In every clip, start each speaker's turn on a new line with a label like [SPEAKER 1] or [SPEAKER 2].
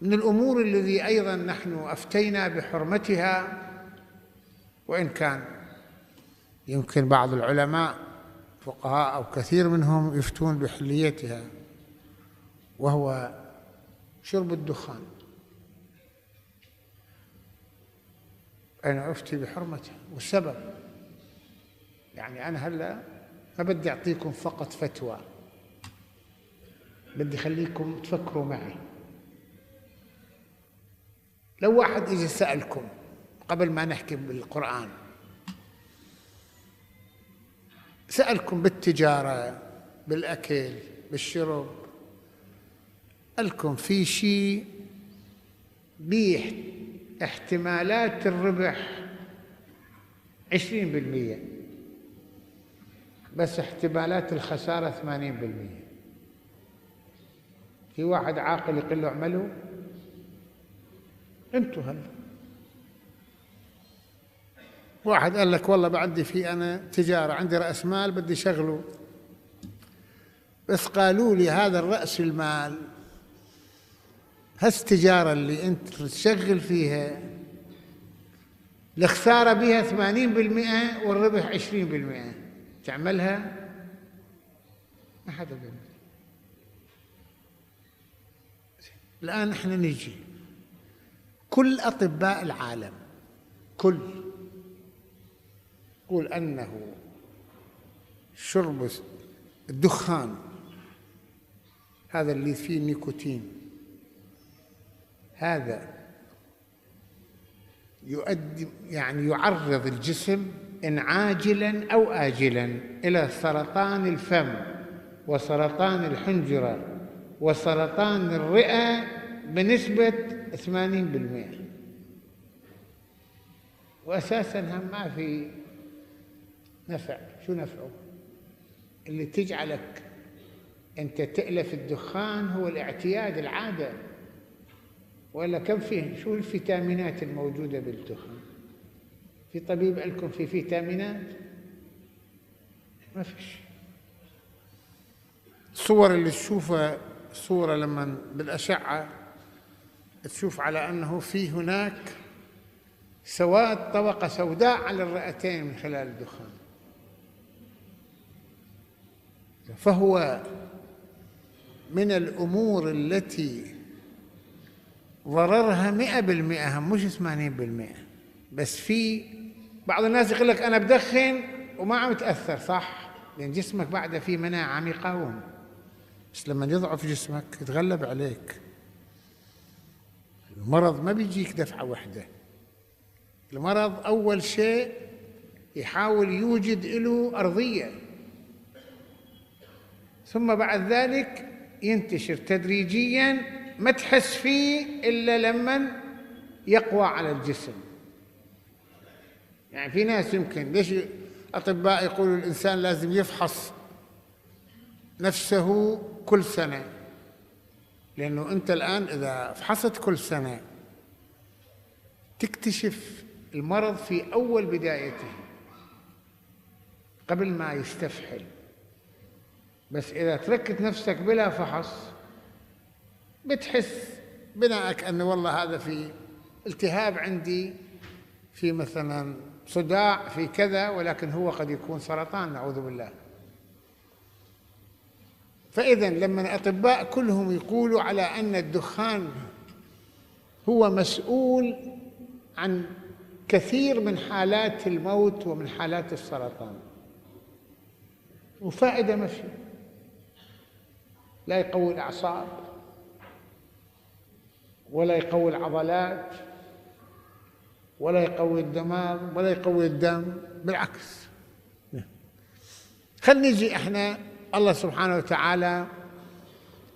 [SPEAKER 1] من الأمور الذي أيضا نحن أفتينا بحرمتها، وإن كان يمكن بعض العلماء فقهاء أو كثير منهم يفتون بحليتها، وهو شرب الدخان. أنا أفتي بحرمته، والسبب يعني أنا هلا ما بدي أعطيكم فقط فتوى، بدي أخليكم تفكروا معي. لو واحد إجا سألكم قبل ما نحكي بالقرآن، سألكم بالتجارة، بالأكل، بالشرب، قالكم في شيء بيه احتمالات الربح 20%، بس احتمالات الخسارة 80%، في واحد عاقل يقول له اعملوا؟ انتوا هلا واحد قال لك والله بعدي في أنا تجارة، عندي رأس مال بدي شغله، بس قالوا لي هذا الرأس المال هالتجارة اللي أنت تشغل فيها الخسارة بها 80% والربح 20%، تعملها؟ ما حدا بيعمل. الآن احنا نجي كل أطباء العالم كل يقول أنه شرب الدخان هذا اللي فيه النيكوتين هذا يؤدي يعني يعرض الجسم إن عاجلا أو آجلا إلى سرطان الفم وسرطان الحنجرة وسرطان الرئة بنسبة 80%، وأساساً هم ما في نفع. شو نفعه؟ اللي تجعلك أنت تألف الدخان هو الاعتياد، العادة، ولا كم فيه؟ شو الفيتامينات الموجودة بالدخان؟ في طبيب لكم في فيتامينات؟ ما فيش. الصور اللي تشوفها صورة لما بالأشعة تشوف على أنه في هناك سواد، طبقة سوداء على الرئتين من خلال الدخان. فهو من الأمور التي ضررها 100%، مش 80%. بس في بعض الناس يقول لك أنا بدخن وما عم يتأثر، صح، لأن جسمك بعد فيه مناعة عم يقاوم، بس لما يضعف جسمك يتغلب عليك. المرض ما بيجيك دفعة واحدة، المرض أول شيء يحاول يوجد له أرضية، ثم بعد ذلك ينتشر تدريجياً، ما تحس فيه إلا لما يقوى على الجسم. يعني في ناس يمكن ليش أطباء يقولوا الإنسان لازم يفحص نفسه كل سنة؟ لأنه أنت الآن إذا فحصت كل سنة تكتشف المرض في أول بدايته قبل ما يستفحل. بس إذا تركت نفسك بلا فحص بتحس بناءك أنه والله هذا في التهاب عندي، في مثلا صداع، في كذا، ولكن هو قد يكون سرطان، نعوذ بالله. فإذا لما الأطباء كلهم يقولوا على أن الدخان هو مسؤول عن كثير من حالات الموت ومن حالات السرطان، وفائدة ما فيه، لا يقوي الأعصاب ولا يقوي العضلات ولا يقوي الدماغ ولا يقوي الدم، بالعكس. خلينا نجي احنا الله سبحانه وتعالى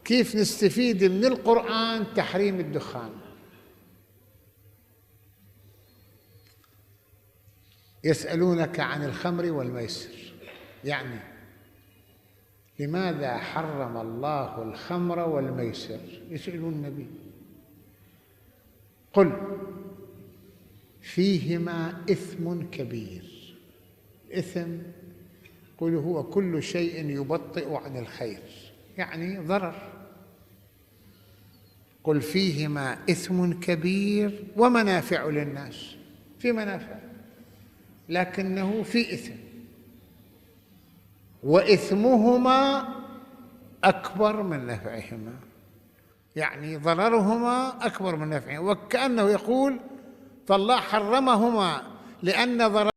[SPEAKER 1] كيف نستفيد من القرآن تحريم الدخان. يسألونك عن الخمر والميسر، يعني لماذا حرم الله الخمر والميسر؟ يسألون النبي. قل فيهما إثم كبير. الإثم قل هو كل شيء يبطئ عن الخير، يعني ضرر. قل فيهما إثم كبير ومنافع للناس، في منافع لكنه في إثم، وإثمهما أكبر من نفعهما، يعني ضررهما أكبر من نفعهما، وكأنه يقول فالله حرمهما لأن ضرر